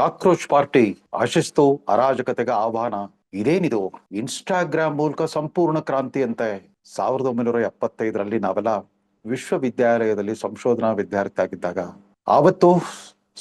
Cockroach party ಅಶಿಸ್ತು ಅರಾಜಕತೆಗೆ ಆಹ್ವಾನ. ಇದೇನಿದು Instagram ಮೂಲಕ ಸಂಪೂರ್ಣ ಕ್ರಾಂತಿ ಅಂತೆ. 1975ರಲ್ಲಿ ನಾವೆಲ್ಲ ವಿಶ್ವವಿದ್ಯಾಲಯದಲ್ಲಿ ಸಂಶೋಧನಾ ವಿದ್ಯಾರ್ಥಿ ಆಗಿದ್ದಾಗ ಆವತ್ತು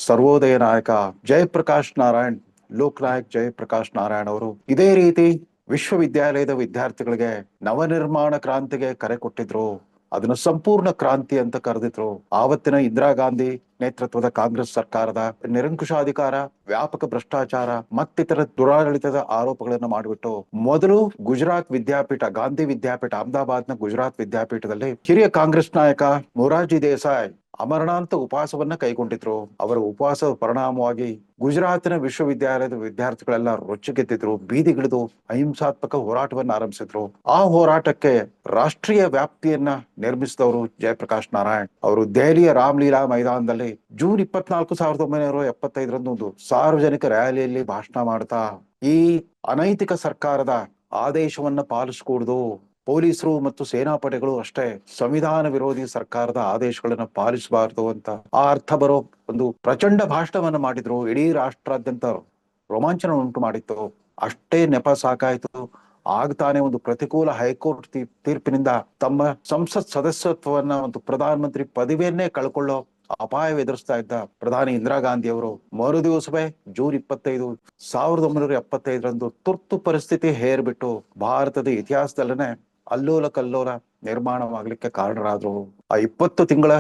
ಸರ್ವೋದಯ ನಾಯಕ ಜಯಪ್ರಕಾಶ್ ನಾರಾಯಣ್, ಲೋಕನಾಯಕ್ ಜಯಪ್ರಕಾಶ್ ನಾರಾಯಣ್ ಅವರು ಇದೇ ರೀತಿ ವಿಶ್ವವಿದ್ಯಾಲಯದ ವಿದ್ಯಾರ್ಥಿಗಳಿಗೆ ನವನಿರ್ಮಾಣ ಕ್ರಾಂತಿಗೆ ಕರೆ ಕೊಟ್ಟಿದ್ರು. ಅದನ್ನ ಸಂಪೂರ್ಣ ಕ್ರಾಂತಿ ಅಂತ ಕರೆದಿದ್ರು. ಆವತ್ತಿನ ಇಂದಿರಾ ಗಾಂಧಿ ನೇತೃತ್ವದ ಕಾಂಗ್ರೆಸ್ ಸರ್ಕಾರದ ನಿರಂಕುಶಾಧಿಕಾರ, ವ್ಯಾಪಕ ಭ್ರಷ್ಟಾಚಾರ ಮತ್ತಿತರ ದುರಾಡಳಿತದ ಆರೋಪಗಳನ್ನು ಮಾಡಿಬಿಟ್ಟು ಮೊದಲು ಗುಜರಾತ್ ವಿದ್ಯಾಪೀಠ, ಗಾಂಧಿ ವಿದ್ಯಾಪೀಠ, ಅಹಮದಾಬಾದ್ನ ಗುಜರಾತ್ ವಿದ್ಯಾಪೀಠದಲ್ಲಿ ಹಿರಿಯ ಕಾಂಗ್ರೆಸ್ ನಾಯಕ ಮೊರಾರ್ಜಿ ದೇಸಾಯಿ ಅಮರಣಾಂತ ಉಪವಾಸವನ್ನ ಕೈಗೊಂಡಿದ್ರು. ಅವರ ಉಪವಾಸದ ಪರಿಣಾಮವಾಗಿ ಗುಜರಾತಿನ ವಿಶ್ವವಿದ್ಯಾಲಯದ ವಿದ್ಯಾರ್ಥಿಗಳೆಲ್ಲ ರೊಚ್ಚಿಗೆದ್ದಿದ್ರು, ಬೀದಿಗಿಳಿದು ಅಹಿಂಸಾತ್ಮಕ ಹೋರಾಟವನ್ನು ಆರಂಭಿಸಿದ್ರು. ಆ ಹೋರಾಟಕ್ಕೆ ರಾಷ್ಟ್ರೀಯ ವ್ಯಾಪ್ತಿಯನ್ನ ನಿರ್ಮಿಸಿದವರು ಜಯಪ್ರಕಾಶ್ ನಾರಾಯಣ್ ಅವರು. ದೆಹಲಿಯ ರಾಮ್ಲೀಲಾ ಮೈದಾನದಲ್ಲಿ ಜೂನ್ 24, 1975ರಂದು ಒಂದು ಸಾರ್ವಜನಿಕ ರ್ಯಾಲಿಯಲ್ಲಿ ಭಾಷಣ ಮಾಡ್ತಾ ಈ ಅನೈತಿಕ ಸರ್ಕಾರದ ಆದೇಶವನ್ನ ಪಾಲಿಸಕೂಡದು, ಪೊಲೀಸರು ಮತ್ತು ಸೇನಾಪಡೆಗಳು ಅಷ್ಟೇ ಸಂವಿಧಾನ ವಿರೋಧಿ ಸರ್ಕಾರದ ಆದೇಶಗಳನ್ನ ಪಾಲಿಸಬಾರದು ಅಂತ ಆ ಅರ್ಥ ಬರೋ ಒಂದು ಪ್ರಚಂಡ ಭಾಷಣವನ್ನ ಮಾಡಿದ್ರು. ಇಡೀ ರಾಷ್ಟ್ರಾದ್ಯಂತ ರೋಮಾಂಚನ ಉಂಟು ಮಾಡಿತ್ತು. ಅಷ್ಟೇ ನೆಪ ಸಾಕಾಯ್ತು. ಆಗ್ತಾನೆ ಒಂದು ಪ್ರತಿಕೂಲ ಹೈಕೋರ್ಟ್ ತೀರ್ಪಿನಿಂದ ತಮ್ಮ ಸಂಸತ್ ಸದಸ್ಯತ್ವವನ್ನ ಒಂದು ಪ್ರಧಾನಮಂತ್ರಿ ಪದವಿಯನ್ನೇ ಕಳ್ಕೊಳ್ಳೋ ಅಪಾಯ ಎದುರಿಸ್ತಾ ಇದ್ದ ಪ್ರಧಾನಿ ಇಂದಿರಾ ಗಾಂಧಿ ಅವರು ಮರು ದಿವಸವೇ ಜೂನ್ 25, 1975ರಂದು ತುರ್ತು ಪರಿಸ್ಥಿತಿ ಹೇರ್ಬಿಟ್ಟು ಭಾರತದ ಇತಿಹಾಸದಲ್ಲೇ ಅಲ್ಲೋಲ ಕಲ್ಲೋಲ ನಿರ್ಮಾಣವಾಗ್ಲಿಕ್ಕೆ ಕಾರಣರಾದ್ರು. ಆ 20 ತಿಂಗಳ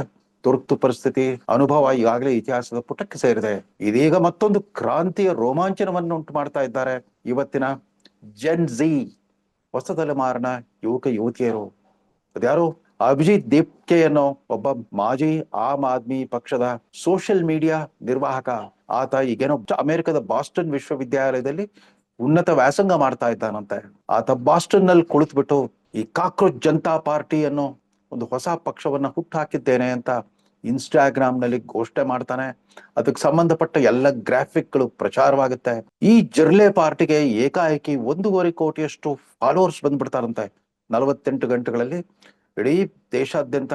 ತುರ್ತು ಪರಿಸ್ಥಿತಿ ಅನುಭವ ಈಗಾಗಲೇ ಇತಿಹಾಸದ ಪುಟಕ್ಕೆ ಸೇರಿದೆ. ಇದೀಗ ಮತ್ತೊಂದು ಕ್ರಾಂತಿಯ ರೋಮಾಂಚನವನ್ನು ಉಂಟು ಮಾಡ್ತಾ ಇದ್ದಾರೆ ಇವತ್ತಿನ ಜೆನ್ ಝಿ, ಹೊಸ ತಲೆಮಾರಿನ ಯುವಕ ಯುವತಿಯರು. ಅದ್ಯಾರು ಅಭಿಜಿತ್ ದೀಪ್ಕೆ ಅನ್ನೋ ಒಬ್ಬ ಮಾಜಿ ಆಮ್ ಆದ್ಮಿ ಪಕ್ಷದ ಸೋಷಿಯಲ್ ಮೀಡಿಯಾ ನಿರ್ವಾಹಕ. ಆತ ಈಗೇನೋ ಅಮೆರಿಕದ ಬಾಸ್ಟನ್ ವಿಶ್ವವಿದ್ಯಾಲಯದಲ್ಲಿ ಉನ್ನತ ವ್ಯಾಸಂಗ ಮಾಡ್ತಾ ಇದ್ದಾನಂತೆ. ಆತ ಬಾಸ್ಟನ್ ನಲ್ಲಿ ಕುಳಿತುಬಿಟ್ಟು ಈ ಕಾಕ್ರೋಚ್ ಜನತಾ ಪಾರ್ಟಿ ಅನ್ನೋ ಒಂದು ಹೊಸ ಪಕ್ಷವನ್ನ ಹುಟ್ಟಾಕಿದ್ದೇನೆ ಅಂತ ಇನ್ಸ್ಟಾಗ್ರಾಮ್ ನಲ್ಲಿ ಘೋಷಣೆ ಮಾಡ್ತಾನೆ. ಅದಕ್ಕೆ ಸಂಬಂಧಪಟ್ಟ ಎಲ್ಲ ಗ್ರಾಫಿಕ್ಗಳು ಪ್ರಚಾರವಾಗುತ್ತೆ. ಈ ಜರ್ಲೆ ಪಾರ್ಟಿಗೆ ಏಕಾಏಕಿ 1.5 ಕೋಟಿಯಷ್ಟು ಫಾಲೋವರ್ಸ್ ಬಂದ್ಬಿಡ್ತಾರಂತೆ. 48 ಗಂಟೆಗಳಲ್ಲಿ ಇಡೀ ದೇಶಾದ್ಯಂತ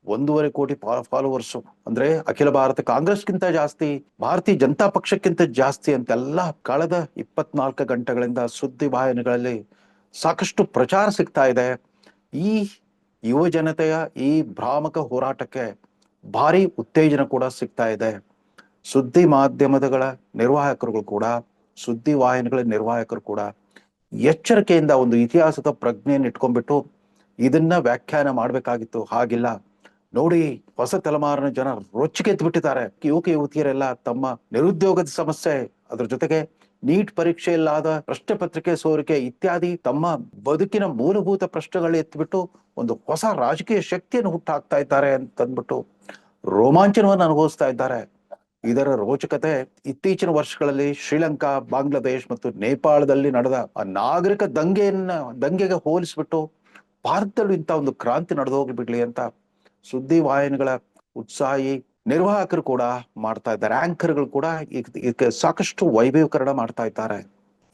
1.5 ಕೋಟಿ ಫಾಲೋವರ್ಸ್ ಅಂದ್ರೆ ಅಖಿಲ ಭಾರತ ಕಾಂಗ್ರೆಸ್ಗಿಂತ ಜಾಸ್ತಿ, ಭಾರತೀಯ ಜನತಾ ಪಕ್ಷಕ್ಕಿಂತ ಜಾಸ್ತಿ ಅಂತೆಲ್ಲ ಕಳೆದ 24 ಗಂಟೆಗಳಿಂದ ಸುದ್ದಿ ವಾಹಿನಿಗಳಲ್ಲಿ ಸಾಕಷ್ಟು ಪ್ರಚಾರ ಸಿಗ್ತಾ ಇದೆ. ಈ ಯುವ ಜನತೆಯ ಈ ಭ್ರಾಮಕ ಹೋರಾಟಕ್ಕೆ ಭಾರಿ ಉತ್ತೇಜನ ಕೂಡ ಸಿಗ್ತಾ ಇದೆ. ಸುದ್ದಿ ಮಾಧ್ಯಮಗಳ ನಿರ್ವಾಹಕರುಗಳು ಕೂಡ, ಸುದ್ದಿ ವಾಹಿನಿಗಳ ನಿರ್ವಾಹಕರು ಕೂಡ ಎಚ್ಚರಿಕೆಯಿಂದ ಒಂದು ಇತಿಹಾಸದ ಪ್ರಜ್ಞೆಯನ್ನು ಇಟ್ಕೊಂಡ್ಬಿಟ್ಟು ಇದನ್ನ ವ್ಯಾಖ್ಯಾನ ಮಾಡ್ಬೇಕಾಗಿತ್ತು. ಹಾಗಿಲ್ಲ ನೋಡಿ, ಹೊಸ ತಲೆಮಾರಿನ ಜನ ರೊಚ್ಚಿಗೆದ್ದು ಬಿಟ್ಟಿದ್ದಾರೆ. ಯುವಕ ಯುವತಿಯರೆಲ್ಲ ತಮ್ಮ ನಿರುದ್ಯೋಗದ ಸಮಸ್ಯೆ, ಅದ್ರ ಜೊತೆಗೆ ನೀಟ್ ಪರೀಕ್ಷೆಯಲ್ಲಾದ ಪ್ರಶ್ನೆ ಪತ್ರಿಕೆ ಸೋರಿಕೆ ಇತ್ಯಾದಿ ತಮ್ಮ ಬದುಕಿನ ಮೂಲಭೂತ ಪ್ರಶ್ನೆಗಳು ಎತ್ಬಿಟ್ಟು ಒಂದು ಹೊಸ ರಾಜಕೀಯ ಶಕ್ತಿಯನ್ನು ಹುಟ್ಟಾಕ್ತಾ ಇದ್ದಾರೆ ಅಂತಂದ್ಬಿಟ್ಟು ರೋಮಾಂಚನವನ್ನು ಅನುಭವಿಸ್ತಾ ಇದ್ದಾರೆ. ಇದರ ರೋಚಕತೆ ಇತ್ತೀಚಿನ ವರ್ಷಗಳಲ್ಲಿ ಶ್ರೀಲಂಕಾ, ಬಾಂಗ್ಲಾದೇಶ್ ಮತ್ತು ನೇಪಾಳದಲ್ಲಿ ನಡೆದ ಆ ನಾಗರಿಕ ದಂಗೆಗೆ ಹೋಲಿಸ್ಬಿಟ್ಟು ಭಾರತದಲ್ಲೂ ಇಂಥ ಒಂದು ಕ್ರಾಂತಿ ನಡೆದೋಗ್ಬಿಡ್ಲಿ ಅಂತ ಸುದ್ದಿ ವಾಹಿನಿಗಳ ಉತ್ಸಾಹಿ ನಿರ್ವಾಹಕರು ಕೂಡ ಮಾಡ್ತಾ ಇದ್ದಾರೆ. ಆಂಕರ್ಗಳು ಕೂಡ ಇದಕ್ಕೆ ಸಾಕಷ್ಟು ವೈಭವೀಕರಣ ಮಾಡ್ತಾ ಇದ್ದಾರೆ.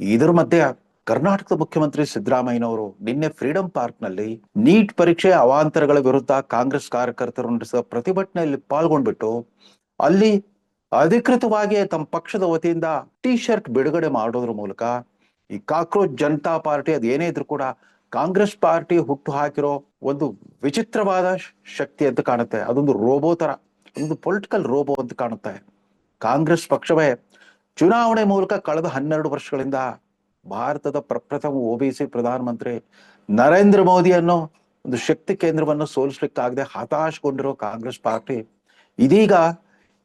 ಇದರ ಮಧ್ಯೆ ಕರ್ನಾಟಕದ ಮುಖ್ಯಮಂತ್ರಿ ಸಿದ್ದರಾಮಯ್ಯನವರು ನಿನ್ನೆ ಫ್ರೀಡಂ ಪಾರ್ಕ್ ನಲ್ಲಿ ನೀಟ್ ಪರೀಕ್ಷೆ ಅವಾಂತರಗಳ ವಿರುದ್ಧ ಕಾಂಗ್ರೆಸ್ ಕಾರ್ಯಕರ್ತರು ನಡೆಸಿದ ಪ್ರತಿಭಟನೆಯಲ್ಲಿ ಪಾಲ್ಗೊಂಡ್ಬಿಟ್ಟು ಅಲ್ಲಿ ಅಧಿಕೃತವಾಗಿ ತಮ್ಮ ಪಕ್ಷದ ವತಿಯಿಂದ ಟಿ ಶರ್ಟ್ ಬಿಡುಗಡೆ ಮಾಡೋದ್ರ ಮೂಲಕ ಈ ಕಾಕ್ರೋಚ್ ಜನತಾ ಪಾರ್ಟಿ ಅದು ಏನೇ ಇದ್ರು ಕೂಡ ಕಾಂಗ್ರೆಸ್ ಪಾರ್ಟಿ ಹುಟ್ಟು ಹಾಕಿರೋ ಒಂದು ವಿಚಿತ್ರವಾದ ಶಕ್ತಿ ಅಂತ ಕಾಣುತ್ತೆ. ಅದೊಂದು ರೋಬೋ ತರ, ಒಂದು ಪೊಲಿಟಿಕಲ್ ರೋಬೋ ಅಂತ ಕಾಣುತ್ತೆ. ಕಾಂಗ್ರೆಸ್ ಪಕ್ಷವೇ ಚುನಾವಣೆ ಮೂಲಕ ಕಳೆದ 12 ವರ್ಷಗಳಿಂದ ಭಾರತದ ಪ್ರಪ್ರಥಮ OBC ಪ್ರಧಾನಮಂತ್ರಿ ನರೇಂದ್ರ ಮೋದಿ ಅನ್ನೋ ಒಂದು ಶಕ್ತಿ ಕೇಂದ್ರವನ್ನು ಸೋಲಿಸ್ಲಿಕ್ಕಾಗದೆ ಹತಾಶಗೊಂಡಿರೋ ಕಾಂಗ್ರೆಸ್ ಪಾರ್ಟಿ ಇದೀಗ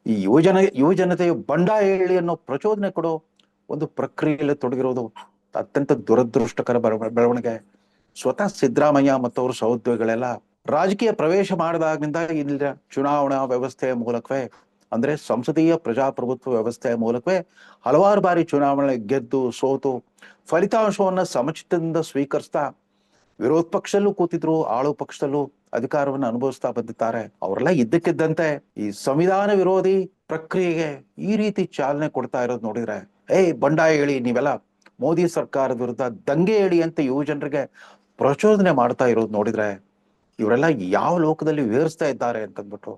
ಈ ಯುವಜನತೆಯ ಬಂಡಾಯ ಹೇಳಿ ಅನ್ನೋ ಪ್ರಚೋದನೆ ಕೊಡೋ ಒಂದು ಪ್ರಕ್ರಿಯೆಯಲ್ಲಿ ತೊಡಗಿರೋದು ಅತ್ಯಂತ ದುರದೃಷ್ಟಕರ ಬೆಳವಣಿಗೆ. ಸ್ವತಃ ಸಿದ್ದರಾಮಯ್ಯ ಮತ್ತು ಅವರ ಸಹೋದ್ಯೋಗಿಗಳೆಲ್ಲ ರಾಜಕೀಯ ಪ್ರವೇಶ ಮಾಡಿದಾಗಿನಿಂದ ಇಲ್ಲಿನ ಚುನಾವಣಾ ವ್ಯವಸ್ಥೆಯ ಮೂಲಕವೇ, ಅಂದ್ರೆ ಸಂಸದೀಯ ಪ್ರಜಾಪ್ರಭುತ್ವ ವ್ಯವಸ್ಥೆಯ ಮೂಲಕವೇ ಹಲವಾರು ಬಾರಿ ಚುನಾವಣೆ ಗೆದ್ದು ಸೋತು ಫಲಿತಾಂಶವನ್ನ ಸಮಚಿತ್ತದಿಂದ ಸ್ವೀಕರಿಸ್ತಾ ವಿರೋಧ ಪಕ್ಷದಲ್ಲೂ ಕೂತಿದ್ರು, ಆಳು ಪಕ್ಷದಲ್ಲೂ ಅಧಿಕಾರವನ್ನು ಅನುಭವಿಸ್ತಾ ಬಂದಿದ್ದಾರೆ. ಅವರೆಲ್ಲ ಇದ್ದಕ್ಕಿದ್ದಂತೆ ಈ ಸಂವಿಧಾನ ವಿರೋಧಿ ಪ್ರಕ್ರಿಯೆಗೆ ಈ ರೀತಿ ಚಾಲನೆ ಕೊಡ್ತಾ ಇರೋದು ನೋಡಿದ್ರೆ, ಬಂಡಾಯ ಹೇಳಿ, ನೀವೆಲ್ಲ ಮೋದಿ ಸರ್ಕಾರದ ವಿರುದ್ಧ ದಂಗೆ ಹೇಳಿ ಅಂತ ಯುವ ಜನರಿಗೆ ಪ್ರಚೋದನೆ ಮಾಡ್ತಾ ಇರೋದು ನೋಡಿದ್ರೆ ಇವರೆಲ್ಲ ಯಾವ ಲೋಕದಲ್ಲಿ ವಿಹರಿಸ್ತಾ ಇದ್ದಾರೆ ಅಂತಂದ್ಬಿಟ್ಟು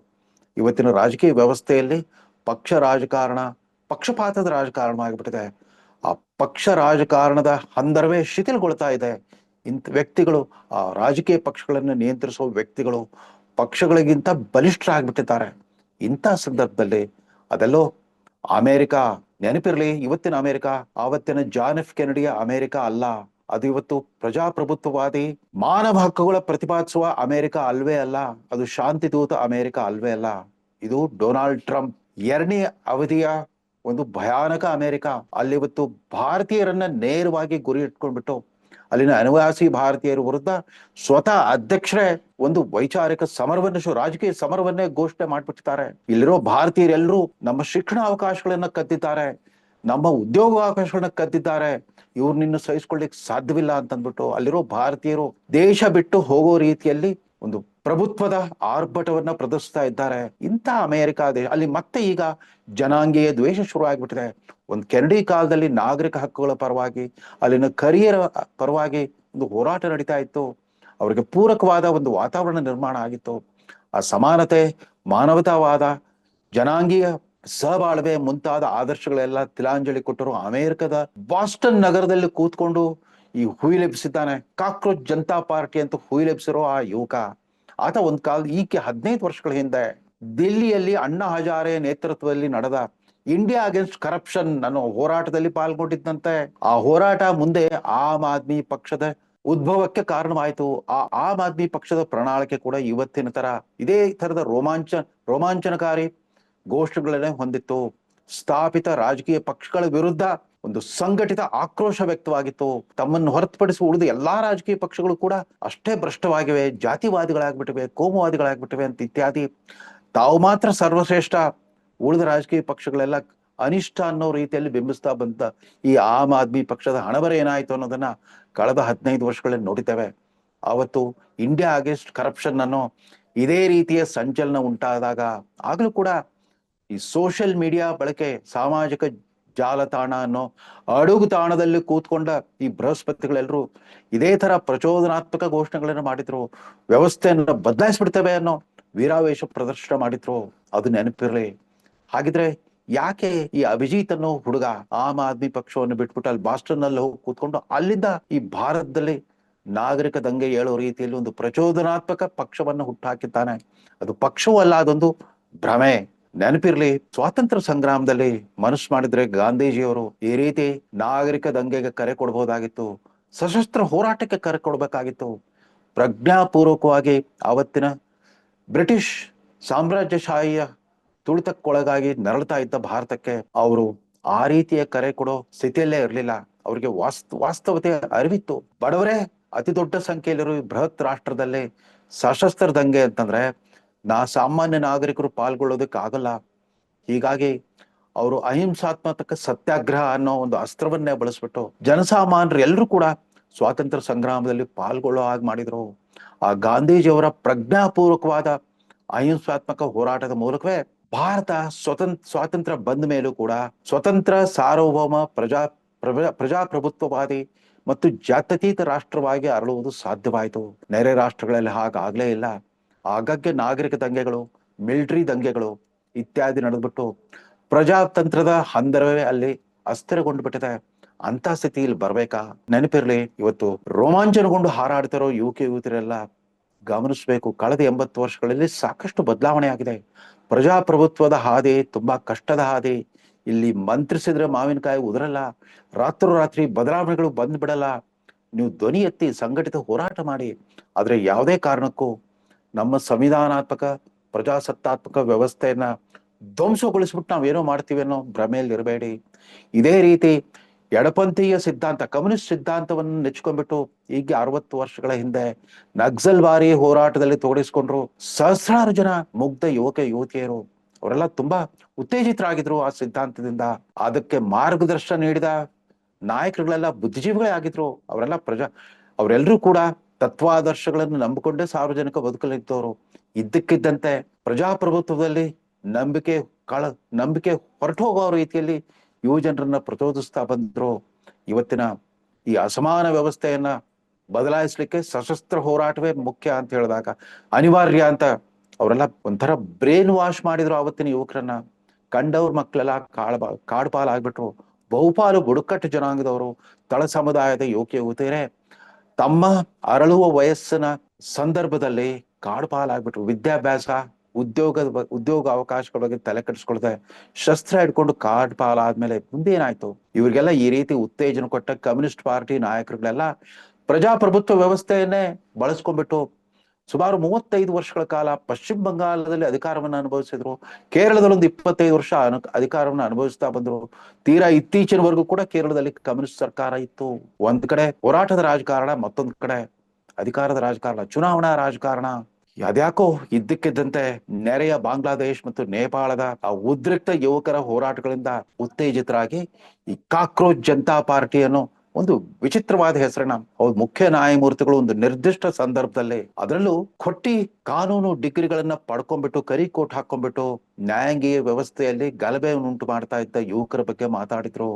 ಇವತ್ತಿನ ರಾಜಕೀಯ ವ್ಯವಸ್ಥೆಯಲ್ಲಿ ಪಕ್ಷ ರಾಜಕಾರಣ ಪಕ್ಷಪಾತದ ರಾಜಕಾರಣ ಆಗಿಬಿಟ್ಟಿದೆ. ಆ ಪಕ್ಷ ರಾಜಕಾರಣದ ಹಂದರವೇ ಶಿಥಿಲಗೊಳ್ತಾ ಇದೆ. ಇಂಥ ವ್ಯಕ್ತಿಗಳು, ಆ ರಾಜಕೀಯ ಪಕ್ಷಗಳನ್ನು ನಿಯಂತ್ರಿಸುವ ವ್ಯಕ್ತಿಗಳು ಪಕ್ಷಗಳಿಗಿಂತ ಬಲಿಷ್ಠರಾಗ್ಬಿಟ್ಟಿದ್ದಾರೆ. ಇಂಥ ಸಂದರ್ಭದಲ್ಲಿ ಅದೆಲ್ಲೋ ಅಮೆರಿಕ, ನೆನಪಿರ್ಲಿ, ಇವತ್ತಿನ ಅಮೆರಿಕ ಆವತ್ತಿನ ಜಾನ್ ಎಫ್ ಕೆನಡಿಯ ಅಮೆರಿಕ ಅಲ್ಲ. ಅದು ಇವತ್ತು ಪ್ರಜಾಪ್ರಭುತ್ವವಾದಿ ಮಾನವ ಹಕ್ಕುಗಳ ಪ್ರತಿಪಾದಿಸುವ ಅಮೆರಿಕ ಅಲ್ವೇ ಅಲ್ಲ. ಅದು ಶಾಂತಿದೂತ ಅಮೆರಿಕ ಅಲ್ವೇ ಅಲ್ಲ. ಇದು ಡೊನಾಲ್ಡ್ ಟ್ರಂಪ್ ಎರಡನೇ ಅವಧಿಯ ಒಂದು ಭಯಾನಕ ಅಮೆರಿಕ. ಅಲ್ಲಿ ಇವತ್ತು ಭಾರತೀಯರನ್ನ ನೇರವಾಗಿ ಗುರಿ ಇಟ್ಕೊಂಡ್ಬಿಟ್ಟು ಅಲ್ಲಿನ ಅನಿವಾಸಿ ಭಾರತೀಯರ ವಿರುದ್ಧ ಸ್ವತಃ ಅಧ್ಯಕ್ಷರೇ ಒಂದು ವೈಚಾರಿಕ ಸಮರವನ್ನು, ರಾಜಕೀಯ ಸಮರವನ್ನೇ ಘೋಷಣೆ ಮಾಡ್ಬಿಟ್ಟಿದ್ದಾರೆ. ಇಲ್ಲಿರೋ ಭಾರತೀಯರೆಲ್ಲರೂ ನಮ್ಮ ಶಿಕ್ಷಣ ಅವಕಾಶಗಳನ್ನ ಕದ್ದಿದ್ದಾರೆ, ನಮ್ಮ ಉದ್ಯೋಗಾವಕಾಶಗಳನ್ನ ಕದ್ದಿದ್ದಾರೆ, ಇವ್ರನ್ನ ಸಹಿಸ್ಕೊಳ್ಳಿಕ್ ಸಾಧ್ಯವಿಲ್ಲ ಅಂತಂದ್ಬಿಟ್ಟು ಅಲ್ಲಿರೋ ಭಾರತೀಯರು ದೇಶ ಬಿಟ್ಟು ಹೋಗೋ ರೀತಿಯಲ್ಲಿ ಒಂದು ಪ್ರಭುತ್ವದ ಆರ್ಭಟವನ್ನ ಪ್ರದರ್ಶಿಸ್ತಾ ಇದ್ದಾರೆ. ಇಂಥ ಅಮೆರಿಕ ದೇಶ ಅಲ್ಲಿ ಮತ್ತೆ ಈಗ ಜನಾಂಗೀಯ ದ್ವೇಷ ಶುರು ಆಗ್ಬಿಟ್ಟಿದೆ. ಒಂದು ಕೆನಡಿ ಕಾಲದಲ್ಲಿ ನಾಗರಿಕ ಹಕ್ಕುಗಳ ಪರವಾಗಿ, ಅಲ್ಲಿನ ಕರಿಯರ ಪರವಾಗಿ ಒಂದು ಹೋರಾಟ ನಡೀತಾ ಇತ್ತು. ಅವರಿಗೆ ಪೂರಕವಾದ ಒಂದು ವಾತಾವರಣ ನಿರ್ಮಾಣ ಆಗಿತ್ತು. ಆ ಸಮಾನತೆ, ಮಾನವತಾವಾದ, ಜನಾಂಗೀಯ ಸಹಬಾಳ್ವೆ ಮುಂತಾದ ಆದರ್ಶಗಳೆಲ್ಲ ತಿಲಾಂಜಲಿ ಕೊಟ್ಟರು. ಅಮೆರಿಕದ ಬಾಸ್ಟನ್ ನಗರದಲ್ಲಿ ಕೂತ್ಕೊಂಡು ಈ ಹುಯಿಲೆಬ್ಸಿದ್ದಾನೆ, ಕಾಕ್ರೋಚ್ ಜನತಾ ಪಾರ್ಟಿ ಅಂತ ಹುಯಿಲೆಬ್ಸಿರೋ ಆ ಯುವಕ. ಆತ ಒಂದ್ ಕಾಲ ಈಕೆ 15 ವರ್ಷಗಳ ಹಿಂದೆ ದಿಲ್ಲಿಯಲ್ಲಿ ಅಣ್ಣಾ ಹಜಾರೆ ನೇತೃತ್ವದಲ್ಲಿ ನಡೆದ ಇಂಡಿಯಾ ಅಗೇನ್ಸ್ಟ್ ಕರಪ್ಷನ್ ಅನ್ನೋ ಹೋರಾಟದಲ್ಲಿ ಪಾಲ್ಗೊಂಡಿದ್ದಂತೆ. ಆ ಹೋರಾಟ ಮುಂದೆ ಆಮ್ ಆದ್ಮಿ ಪಕ್ಷದ ಉದ್ಭವಕ್ಕೆ ಕಾರಣವಾಯಿತು. ಆ ಆಮ್ ಆದ್ಮಿ ಪಕ್ಷದ ಪ್ರಣಾಳಿಕೆ ಕೂಡ ಇವತ್ತಿನ ತರ ಇದೇ ತರದ ರೋಮಾಂಚನಕಾರಿ ಘೋಷಣೆಗಳನ್ನೇ ಹೊಂದಿತ್ತು. ಸ್ಥಾಪಿತ ರಾಜಕೀಯ ಪಕ್ಷಗಳ ವಿರುದ್ಧ ಒಂದು ಸಂಘಟಿತ ಆಕ್ರೋಶ ವ್ಯಕ್ತವಾಗಿತ್ತು. ತಮ್ಮನ್ನು ಹೊರತುಪಡಿಸಿ ಉಳಿದ ಎಲ್ಲಾ ರಾಜಕೀಯ ಪಕ್ಷಗಳು ಕೂಡ ಅಷ್ಟೇ ಭ್ರಷ್ಟವಾಗಿವೆ, ಜಾತಿವಾದಿಗಳಾಗ್ಬಿಟ್ಟಿವೆ, ಕೋಮುವಾದಿಗಳಾಗ್ಬಿಟ್ಟಿವೆ ಅಂತ ಇತ್ಯಾದಿ. ತಾವು ಮಾತ್ರ ಸರ್ವಶ್ರೇಷ್ಠ, ಉಳಿದ ರಾಜಕೀಯ ಪಕ್ಷಗಳೆಲ್ಲ ಅನಿಷ್ಟ ಅನ್ನೋ ರೀತಿಯಲ್ಲಿ ಬಿಂಬಿಸ್ತಾ ಬಂತ ಈ ಆಮ್ ಆದ್ಮಿ ಪಕ್ಷದ ಹಣಬರ ಏನಾಯ್ತು ಅನ್ನೋದನ್ನ ಕಳೆದ 15 ವರ್ಷಗಳಲ್ಲಿ ನೋಡಿದ್ದೇವೆ. ಅವತ್ತು ಇಂಡಿಯಾ ಅಗೇನ್ಸ್ಟ್ ಕರಪ್ಷನ್ ಅನ್ನೋ ಇದೇ ರೀತಿಯ ಸಂಚಲನ ಉಂಟಾದಾಗ ಆಗ್ಲೂ ಕೂಡ ಈ ಸೋಷಿಯಲ್ ಮೀಡಿಯಾ ಬಳಕೆ, ಸಾಮಾಜಿಕ ಜಾಲತಾಣ ಅನ್ನೋ ಅಡುಗು ತಾಣದಲ್ಲಿ ಕೂತ್ಕೊಂಡ ಈ ಬೃಹಸ್ಪತಿಗಳೆಲ್ಲರೂ ಇದೇ ತರ ಪ್ರಚೋದನಾತ್ಮಕ ಘೋಷಣೆಗಳನ್ನು ಮಾಡಿದ್ರು. ವ್ಯವಸ್ಥೆಯನ್ನ ಬದಲಾಯಿಸ್ಬಿಡ್ತೇವೆ ಅನ್ನೋ ವೀರಾವೇಶ ಪ್ರದರ್ಶನ ಮಾಡಿದ್ರು. ಅದು ನೆನಪಿರ್ಲಿ. ಹಾಗಿದ್ರೆ ಯಾಕೆ ಈ ಅಭಿಜಿತ್ ಅನ್ನೋ ಹುಡುಗ ಆಮ್ ಆದ್ಮಿ ಪಕ್ಷವನ್ನು ಬಿಟ್ಬಿಟ್ಟು ಅಲ್ಲಿ ಬಾಸ್ಟನ್ ನಲ್ಲಿ ಹೋಗಿ ಕೂತ್ಕೊಂಡು ಅಲ್ಲಿಂದ ಈ ಭಾರತದಲ್ಲಿ ನಾಗರಿಕ ದಂಗೆ ಏಳೋ ರೀತಿಯಲ್ಲಿ ಒಂದು ಪ್ರಚೋದನಾತ್ಮಕ ಪಕ್ಷವನ್ನು ಹುಟ್ಟಾಕಿದ್ದಾನೆ? ಅದು ಪಕ್ಷವೂ ಅಲ್ಲ, ಅದೊಂದು ಭ್ರಮೆ. ನೆನಪಿರ್ಲಿ, ಸ್ವಾತಂತ್ರ್ಯ ಸಂಗ್ರಾಮದಲ್ಲಿ ಮನಸ್ಸು ಮಾಡಿದ್ರೆ ಗಾಂಧೀಜಿಯವರು ಈ ರೀತಿ ನಾಗರಿಕ ದಂಗೆಗೆ ಕರೆ ಕೊಡ್ಬೋದಾಗಿತ್ತು, ಸಶಸ್ತ್ರ ಹೋರಾಟಕ್ಕೆ ಕರೆ ಕೊಡ್ಬೇಕಾಗಿತ್ತು. ಪ್ರಜ್ಞಾಪೂರ್ವಕವಾಗಿ ಆವತ್ತಿನ ಬ್ರಿಟಿಷ್ ಸಾಮ್ರಾಜ್ಯಶಾಹಿಯ ತುಳಿತಕ್ಕೊಳಗಾಗಿ ನರಳ್ತಾ ಇದ್ದ ಭಾರತಕ್ಕೆ ಅವರು ಆ ರೀತಿಯ ಕರೆ ಕೊಡೋ ಸ್ಥಿತಿಯಲ್ಲೇ ಇರಲಿಲ್ಲ. ಅವ್ರಿಗೆ ವಾಸ್ತವತೆ ಅರಿವಿತ್ತು. ಬಡವರೇ ಅತಿ ದೊಡ್ಡ ಸಂಖ್ಯೆಯಲ್ಲಿರೋ ಬೃಹತ್ ರಾಷ್ಟ್ರದಲ್ಲಿ ಸಶಸ್ತ್ರ ದಂಗೆ ಅಂತಂದ್ರೆ ಸಾಮಾನ್ಯ ನಾಗರಿಕರು ಪಾಲ್ಗೊಳ್ಳೋದಕ್ಕೆ ಆಗಲ್ಲ. ಹೀಗಾಗಿ ಅವರು ಅಹಿಂಸಾತ್ಮಕ ಸತ್ಯಾಗ್ರಹ ಅನ್ನೋ ಒಂದು ಅಸ್ತ್ರವನ್ನೇ ಬಳಸ್ಬಿಟ್ಟು ಜನಸಾಮಾನ್ಯರು ಎಲ್ಲರೂ ಕೂಡ ಸ್ವಾತಂತ್ರ್ಯ ಸಂಗ್ರಾಮದಲ್ಲಿ ಪಾಲ್ಗೊಳ್ಳೋ ಹಾಗೆ ಮಾಡಿದ್ರು. ಆ ಗಾಂಧೀಜಿಯವರ ಪ್ರಜ್ಞಾಪೂರ್ವಕವಾದ ಅಹಿಂಸಾತ್ಮಕ ಹೋರಾಟದ ಮೂಲಕವೇ ಭಾರತ ಸ್ವಾತಂತ್ರ್ಯ ಬಂದ ಮೇಲೂ ಕೂಡ ಸ್ವತಂತ್ರ, ಸಾರ್ವಭೌಮ, ಪ್ರಜಾಪ್ರಭುತ್ವವಾದಿ ಮತ್ತು ಜಾತ್ಯತೀತ ರಾಷ್ಟ್ರವಾಗಿ ಅರಳುವುದು ಸಾಧ್ಯವಾಯಿತು. ನೆರೆ ರಾಷ್ಟ್ರಗಳಲ್ಲಿ ಹಾಗಾಗ್ಲೇ ಇಲ್ಲ. ಆಗಾಗ್ಗೆ ನಾಗರಿಕ ದಂಗೆಗಳು, ಮಿಲಿಟರಿ ದಂಗೆಗಳು ಇತ್ಯಾದಿ ನಡೆದ್ಬಿಟ್ಟು ಪ್ರಜಾತಂತ್ರದ ಹಂದರವೇ ಅಲ್ಲಿ ಅಸ್ಥಿರಗೊಂಡು ಬಿಟ್ಟಿದೆ. ಅಂತ ಸ್ಥಿತಿಯಲ್ಲಿ ಬರ್ಬೇಕಾ? ನೆನಪಿರ್ಲಿ, ಇವತ್ತು ರೋಮಾಂಚನಗೊಂಡು ಹಾರಾಡ್ತಿರೋ ಯುವತಿಯರೆಲ್ಲ ಗಮನಿಸ್ಬೇಕು, ಕಳೆದ 80 ವರ್ಷಗಳಲ್ಲಿ ಸಾಕಷ್ಟು ಬದಲಾವಣೆ ಆಗಿದೆ. ಪ್ರಜಾಪ್ರಭುತ್ವದ ಹಾದಿ ತುಂಬಾ ಕಷ್ಟದ ಹಾದಿ. ಇಲ್ಲಿ ಮಂತ್ರಿಸಿದ್ರೆ ಮಾವಿನಕಾಯಿ ಉದುರಲ್ಲ, ರಾತ್ರೋರಾತ್ರಿ ಬದಲಾವಣೆಗಳು ಬಂದ್ ಬಿಡಲ್ಲ. ನೀವು ಧ್ವನಿ ಎತ್ತಿ ಸಂಘಟಿತ ಹೋರಾಟ ಮಾಡಿ. ಆದ್ರೆ ಯಾವುದೇ ಕಾರಣಕ್ಕೂ ನಮ್ಮ ಸಂವಿಧಾನಾತ್ಮಕ ಪ್ರಜಾಸತ್ತಾತ್ಮಕ ವ್ಯವಸ್ಥೆಯನ್ನ ಧ್ವಂಸಗೊಳಿಸ್ಬಿಟ್ಟು ನಾವೇನೋ ಮಾಡ್ತೀವಿ ಅನ್ನೋ ಭ್ರಮೆಯಲ್ಲಿ ಇರಬೇಡಿ. ಇದೇ ರೀತಿ ಎಡಪಂಥೀಯ ಸಿದ್ಧಾಂತ, ಕಮ್ಯುನಿಸ್ಟ್ ಸಿದ್ಧಾಂತವನ್ನು ನೆಚ್ಕೊಂಡ್ಬಿಟ್ಟು ಈಗ 60 ವರ್ಷಗಳ ಹಿಂದೆ ನಕ್ಸಲ್ಬಾರಿ ಹೋರಾಟದಲ್ಲಿ ತೊಡಗಿಸ್ಕೊಂಡ್ರು ಸಹಸ್ರಾರು ಜನ ಮುಗ್ಧ ಯುವಕ ಯುವತಿಯರು. ಅವರೆಲ್ಲ ತುಂಬಾ ಉತ್ತೇಜಿತರಾಗಿದ್ರು ಆ ಸಿದ್ಧಾಂತದಿಂದ. ಅದಕ್ಕೆ ಮಾರ್ಗದರ್ಶನ ನೀಡಿದ ನಾಯಕರುಗಳೆಲ್ಲ ಬುದ್ಧಿಜೀವಿಗಳೇ ಆಗಿದ್ರು. ಅವರೆಲ್ಲರೂ ಕೂಡ ತತ್ವಾದರ್ಶಗಳನ್ನು ನಂಬಿಕೊಂಡೇ ಸಾರ್ವಜನಿಕ ಬದುಕಲಿದ್ದವರು. ಇದ್ದಕ್ಕಿದ್ದಂತೆ ಪ್ರಜಾಪ್ರಭುತ್ವದಲ್ಲಿ ನಂಬಿಕೆ ಹೊರಟು ಹೋಗೋ ರೀತಿಯಲ್ಲಿ ಯುವ ಜನರನ್ನ ಪ್ರಚೋದಿಸ್ತಾ ಬಂದ್ರು. ಇವತ್ತಿನ ಈ ಅಸಮಾನ ವ್ಯವಸ್ಥೆಯನ್ನ ಬದಲಾಯಿಸ್ಲಿಕ್ಕೆ ಸಶಸ್ತ್ರ ಹೋರಾಟವೇ ಮುಖ್ಯ ಅಂತ ಹೇಳಿದಾಗ, ಅನಿವಾರ್ಯ ಅಂತ ಅವರೆಲ್ಲ ಒಂಥರ ಬ್ರೇನ್ ವಾಶ್ ಮಾಡಿದ್ರು ಆವತ್ತಿನ ಯುವಕರನ್ನ. ಕಂಡವ್ರ ಮಕ್ಕಳೆಲ್ಲ ಕಾಡು ಪಾಲಾಗ್ಬಿಟ್ರು. ಬಹುಪಾಲು ಬುಡಕಟ್ಟು ಜನಾಂಗದವರು, ತಳ ಸಮುದಾಯದ ಯುವಕ ಯುವತಿಯರೇ ತಮ್ಮ ಅರಳುವ ವಯಸ್ಸಿನ ಸಂದರ್ಭದಲ್ಲಿ ಕಾಡು ಪಾಲಾಗ್ಬಿಟ್ರು. ವಿದ್ಯಾಭ್ಯಾಸ, ಉದ್ಯೋಗ ಅವಕಾಶಗಳ ಬಗ್ಗೆ ತಲೆ ಕೆಡಿಸ್ಕೊಳ್ದೆ ಶಸ್ತ್ರ ಹಿಡ್ಕೊಂಡು ಕಾಡು ಪಾಲಾದ್ಮೇಲೆ ಮುಂದೆ ಏನಾಯ್ತು? ಇವ್ರಿಗೆಲ್ಲ ಈ ರೀತಿ ಉತ್ತೇಜನ ಕೊಟ್ಟ ಕಮ್ಯುನಿಸ್ಟ್ ಪಾರ್ಟಿ ನಾಯಕರುಗಳೆಲ್ಲ ಪ್ರಜಾಪ್ರಭುತ್ವ ವ್ಯವಸ್ಥೆಯನ್ನೇ ಬಳಸ್ಕೊಂಡ್ಬಿಟ್ಟು ಸುಮಾರು 35 ವರ್ಷಗಳ ಕಾಲ ಪಶ್ಚಿಮ ಬಂಗಾಳದಲ್ಲಿ ಅಧಿಕಾರವನ್ನು ಅನುಭವಿಸಿದ್ರು. ಕೇರಳದಲ್ಲಿ ಒಂದು 25 ವರ್ಷ ಅಧಿಕಾರವನ್ನು ಅನುಭವಿಸ್ತಾ ಬಂದ್ರು. ತೀರಾ ಇತ್ತೀಚಿನವರೆಗೂ ಕೂಡ ಕೇರಳದಲ್ಲಿ ಕಮ್ಯುನಿಸ್ಟ್ ಸರ್ಕಾರ ಇತ್ತು. ಒಂದ್ ಕಡೆ ಹೋರಾಟದ ರಾಜಕಾರಣ, ಮತ್ತೊಂದ್ ಕಡೆ ಅಧಿಕಾರದ ರಾಜಕಾರಣ, ಚುನಾವಣಾ ರಾಜಕಾರಣ. ಅದ್ಯಾಕೋ ಇದ್ದಕ್ಕಿದ್ದಂತೆ ನೆರೆಯ ಬಾಂಗ್ಲಾದೇಶ್ ಮತ್ತು ನೇಪಾಳದ ಆ ಉದ್ರಿಕ್ತ ಯುವಕರ ಹೋರಾಟಗಳಿಂದ ಉತ್ತೇಜಿತರಾಗಿ ಈ ಕಾಕ್ರೋಚ್ ಜನತಾ ಪಾರ್ಟಿಯನ್ನು, ಒಂದು ವಿಚಿತ್ರವಾದ ಹೆಸರನ್ನ ಅವ್ರ ಮುಖ್ಯ ನ್ಯಾಯಮೂರ್ತಿಗಳು ಒಂದು ನಿರ್ದಿಷ್ಟ ಸಂದರ್ಭದಲ್ಲಿ, ಅದರಲ್ಲೂ ಕೊಟ್ಟಿ ಕಾನೂನು ಡಿಗ್ರಿಗಳನ್ನ ಪಡ್ಕೊಂಡ್ಬಿಟ್ಟು ಕರಿ ಕೋಟ್ ಹಾಕೊಂಡ್ಬಿಟ್ಟು ನ್ಯಾಯಾಂಗೀಯ ವ್ಯವಸ್ಥೆಯಲ್ಲಿ ಗಲಭೆ ಉಂಟು ಮಾಡ್ತಾ ಇದ್ದ ಯುವಕರ ಬಗ್ಗೆ ಮಾತಾಡಿದ್ರು.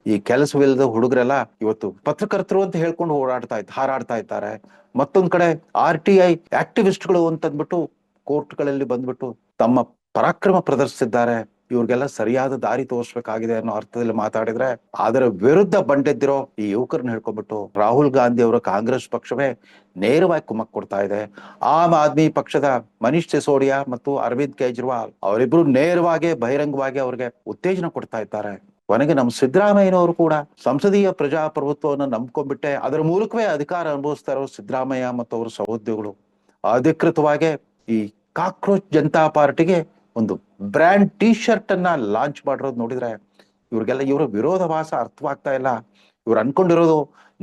ಈ ಕೆಲಸವಿಲ್ಲದ ಹುಡುಗರೆಲ್ಲ ಇವತ್ತು ಪತ್ರಕರ್ತರು ಅಂತ ಹೇಳ್ಕೊಂಡು ಹಾರಾಡ್ತಾ ಇದ್ದಾರೆ. ಮತ್ತೊಂದ್ ಕಡೆ RTI ಆಕ್ಟಿವಿಸ್ಟ್ಗಳು ಅಂತಂದ್ಬಿಟ್ಟು ಕೋರ್ಟ್ಗಳಲ್ಲಿ ಬಂದ್ಬಿಟ್ಟು ತಮ್ಮ ಪರಾಕ್ರಮ ಪ್ರದರ್ಶಿಸಿದ್ದಾರೆ. ಇವ್ರಿಗೆಲ್ಲ ಸರಿಯಾದ ದಾರಿ ತೋರಿಸ್ಬೇಕಾಗಿದೆ ಅನ್ನೋ ಅರ್ಥದಲ್ಲಿ ಮಾತಾಡಿದ್ರೆ, ಅದರ ವಿರುದ್ಧ ಬಂಡೆದ್ದಿರೋ ಈ ಯುವಕರನ್ನ ಹೇಳ್ಕೊಂಡ್ಬಿಟ್ಟು ರಾಹುಲ್ ಗಾಂಧಿ ಅವರ ಕಾಂಗ್ರೆಸ್ ಪಕ್ಷವೇ ನೇರವಾಗಿ ಕುಮ್ಮಕ್ ಕೊಡ್ತಾ ಇದೆ. ಆಮ್ ಆದ್ಮಿ ಪಕ್ಷದ ಮನೀಶ್ ಸಿಸೋಡಿಯಾ ಮತ್ತು ಅರವಿಂದ್ ಕೇಜ್ರಿವಾಲ್ ಅವರಿಬ್ರು ನೇರವಾಗಿ ಬಹಿರಂಗವಾಗಿ ಅವ್ರಿಗೆ ಉತ್ತೇಜನ ಕೊಡ್ತಾ ಇದ್ದಾರೆ. ಕೊನೆಗೆ ನಮ್ಮ ಸಿದ್ದರಾಮಯ್ಯನವರು ಕೂಡ ಸಂಸದೀಯ ಪ್ರಜಾಪ್ರಭುತ್ವವನ್ನು ನಂಬ್ಕೊಂಡ್ಬಿಟ್ಟೆ ಅದರ ಮೂಲಕವೇ ಅಧಿಕಾರ ಅನುಭವಿಸ್ತಾ ಇರೋ ಸಿದ್ದರಾಮಯ್ಯ ಮತ್ತು ಅವರ ಸಹೋದ್ಯೋಗಿಗಳು ಅಧಿಕೃತವಾಗಿ ಈ ಕಾಕ್ರೋಚ್ ಜನತಾ ಪಾರ್ಟಿಗೆ ಒಂದು ಬ್ರ್ಯಾಂಡ್ ಶರ್ಟ್ ಅನ್ನ ಲಾಂಚ್ ಮಾಡಿರೋದು ನೋಡಿದ್ರೆ ಇವ್ರಿಗೆಲ್ಲ ಇವರ ವಿರೋಧಾಭಾಸ ಅರ್ಥವಾಗ್ತಾ ಇಲ್ಲ. ಇವ್ರು ಅನ್ಕೊಂಡಿರೋದು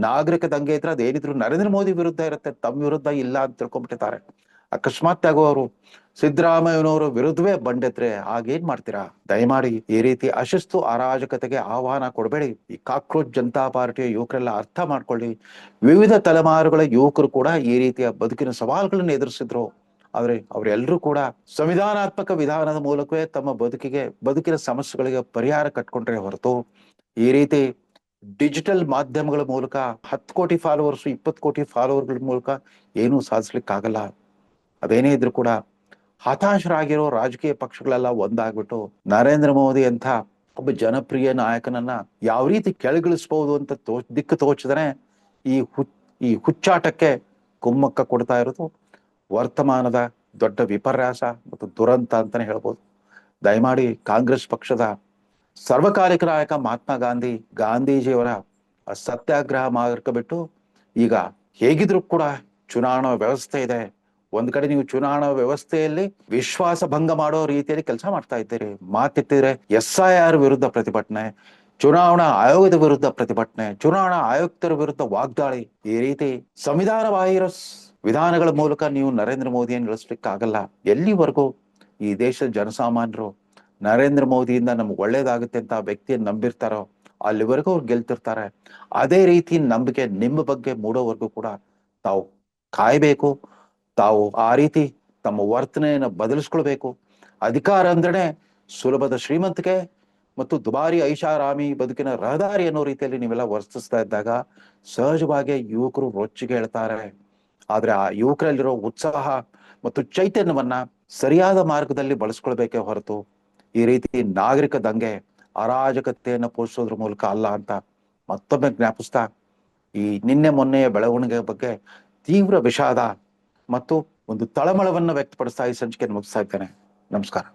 ನಾಗರಿಕ ದಂಗೆ ಇದ್ರೆ ಅದೇನಿದ್ರು ನರೇಂದ್ರ ಮೋದಿ ವಿರುದ್ಧ ಇರುತ್ತೆ, ತಮ್ಮ ವಿರುದ್ಧ ಇಲ್ಲ ಅಂತ ತಿಳ್ಕೊಂಡ್ಬಿಟ್ಟಿದ್ದಾರೆ. ಅಕಸ್ಮಾತ್ ಆಗೋ ಅವರು ಸಿದ್ದರಾಮಯ್ಯನವರು ವಿರುದ್ಧವೇ ಬಂಡೆತ್ರೆ ಆಗೇನ್ ಮಾಡ್ತೀರಾ? ದಯಮಾಡಿ ಈ ರೀತಿ ಅಶಿಸ್ತು ಅರಾಜಕತೆಗೆ ಆಹ್ವಾನ ಕೊಡಬೇಡಿ. ಈ ಕಾಕ್ರೋಚ್ ಜನತಾ ಪಾರ್ಟಿಯ ಯುವಕರೆಲ್ಲ ಅರ್ಥ ಮಾಡ್ಕೊಳ್ಳಿ. ವಿವಿಧ ತಲೆಮಾರುಗಳ ಯುವಕರು ಕೂಡ ಈ ರೀತಿಯ ಬದುಕಿನ ಸವಾಲುಗಳನ್ನ ಎದುರಿಸಿದ್ರು. ಆದ್ರೆ ಅವರೆಲ್ಲರೂ ಕೂಡ ಸಂವಿಧಾನಾತ್ಮಕ ವಿಧಾನದ ಮೂಲಕವೇ ತಮ್ಮ ಬದುಕಿನ ಸಮಸ್ಯೆಗಳಿಗೆ ಪರಿಹಾರ ಕಟ್ಕೊಂಡ್ರೆ ಹೊರತು ಈ ರೀತಿ ಡಿಜಿಟಲ್ ಮಾಧ್ಯಮಗಳ ಮೂಲಕ 10 ಕೋಟಿ ಫಾಲೋವರ್ಸ್, 20 ಕೋಟಿ ಫಾಲೋವರ್ಗಳ ಮೂಲಕ ಏನೂ ಸಾಧಿಸ್ಲಿಕ್ಕಾಗಲ್ಲ. ಅದೇನೇ ಇದ್ರು ಕೂಡ ಹತಾಶರಾಗಿರೋ ರಾಜಕೀಯ ಪಕ್ಷಗಳೆಲ್ಲ ಒಂದಾಗ್ಬಿಟ್ಟು ನರೇಂದ್ರ ಮೋದಿ ಅಂತ ಒಬ್ಬ ಜನಪ್ರಿಯ ನಾಯಕನನ್ನ ಯಾವ ರೀತಿ ಕೆಳಗಿಳಿಸಬಹುದು ಅಂತ ದಿಕ್ಕು ತೋಚದನೆ ಈ ಹುಚ್ಚಾಟಕ್ಕೆ ಕುಮ್ಮಕ್ಕ ಕೊಡ್ತಾ ಇರೋದು ವರ್ತಮಾನದ ದೊಡ್ಡ ವಿಪರ್ಯಾಸ ಮತ್ತು ದುರಂತ ಅಂತಾನೆ ಹೇಳ್ಬೋದು. ದಯಮಾಡಿ ಕಾಂಗ್ರೆಸ್ ಪಕ್ಷದ ಸರ್ವಕಾಲಿಕ ನಾಯಕ ಮಹಾತ್ಮ ಗಾಂಧೀಜಿಯವರ ಸತ್ಯಾಗ್ರಹ ಮಾರ್ಗ ಬಿಟ್ಟು ಈಗ ಹೇಗಿದ್ರು ಕೂಡ ಚುನಾವಣಾ ವ್ಯವಸ್ಥೆ ಇದೆ. ಒಂದ್ ಕಡೆ ನೀವು ಚುನಾವಣಾ ವ್ಯವಸ್ಥೆಯಲ್ಲಿ ವಿಶ್ವಾಸ ಭಂಗ ಮಾಡೋ ರೀತಿಯಲ್ಲಿ ಕೆಲಸ ಮಾಡ್ತಾ ಇದ್ದೀರಿ. ಮಾತೆತ್ತಿದ್ರೆ SIR ವಿರುದ್ಧ ಪ್ರತಿಭಟನೆ, ಚುನಾವಣಾ ಆಯೋಗದ ವಿರುದ್ಧ ಪ್ರತಿಭಟನೆ, ಚುನಾವಣಾ ಆಯುಕ್ತರ ವಿರುದ್ಧ ವಾಗ್ದಾಳಿ, ಈ ರೀತಿ ಸಂವಿಧಾನ ಬಾಹಿರ ವಿಧಾನಗಳ ಮೂಲಕ ನೀವು ನರೇಂದ್ರ ಮೋದಿಯನ್ನು ಇಳಿಸ್ಲಿಕ್ಕಾಗಲ್ಲ. ಎಲ್ಲಿವರೆಗೂ ಈ ದೇಶದ ಜನಸಾಮಾನ್ಯರು ನರೇಂದ್ರ ಮೋದಿಯಿಂದ ನಮ್ಗೆ ಒಳ್ಳೇದಾಗುತ್ತೆ ಅಂತ ವ್ಯಕ್ತಿಯನ್ನು ನಂಬಿರ್ತಾರೋ ಅಲ್ಲಿವರೆಗೂ ಅವ್ರು ಗೆಲ್ತಿರ್ತಾರೆ. ಅದೇ ರೀತಿ ನಂಬಿಕೆ ನಿಮ್ಮ ಬಗ್ಗೆ ಮೂಡೋವರೆಗೂ ಕೂಡ ತಾವು ಕಾಯ್ಬೇಕು. ತಾವು ಆ ರೀತಿ ತಮ್ಮ ವರ್ತನೆಯನ್ನು ಬದಲಿಸ್ಕೊಳ್ಬೇಕು. ಅಧಿಕಾರ ಅಂದ್ರೆ ಸುಲಭದ ಶ್ರೀಮಂತಿಕೆ ಮತ್ತು ದುಬಾರಿ ಐಷಾರಾಮಿ ಬದುಕಿನ ರಹದಾರಿ ಅನ್ನೋ ರೀತಿಯಲ್ಲಿ ನೀವೆಲ್ಲ ವರ್ತಿಸ್ತಾ ಇದ್ದಾಗ ಸಹಜವಾಗಿ ಯುವಕರು ರೊಚ್ಚಿಗೆ ಹೇಳ್ತಾರೆ. ಆದ್ರೆ ಆ ಯುವಕರಲ್ಲಿರೋ ಉತ್ಸಾಹ ಮತ್ತು ಚೈತನ್ಯವನ್ನ ಸರಿಯಾದ ಮಾರ್ಗದಲ್ಲಿ ಬಳಸ್ಕೊಳ್ಬೇಕೇ ಹೊರತು ಈ ರೀತಿ ನಾಗರಿಕ ದಂಗೆ ಅರಾಜಕತೆಯನ್ನು ಪೋಷಿಸೋದ್ರ ಮೂಲಕ ಅಲ್ಲ ಅಂತ ಮತ್ತೊಮ್ಮೆ ಜ್ಞಾಪಿಸ್ತಾ ಈ ನಿನ್ನೆ ಮೊನ್ನೆಯ ಬೆಳವಣಿಗೆ ಬಗ್ಗೆ ತೀವ್ರ ವಿಷಾದ ಮತ್ತು ಒಂದು ತಳಮಳವನ್ನ ವ್ಯಕ್ತಪಡಿಸ್ತಾ ಈ ಸಂಚಿಕೆ ಮುಗಿಸ್ತಾ ಇದ್ದೇನೆ. ನಮಸ್ಕಾರ.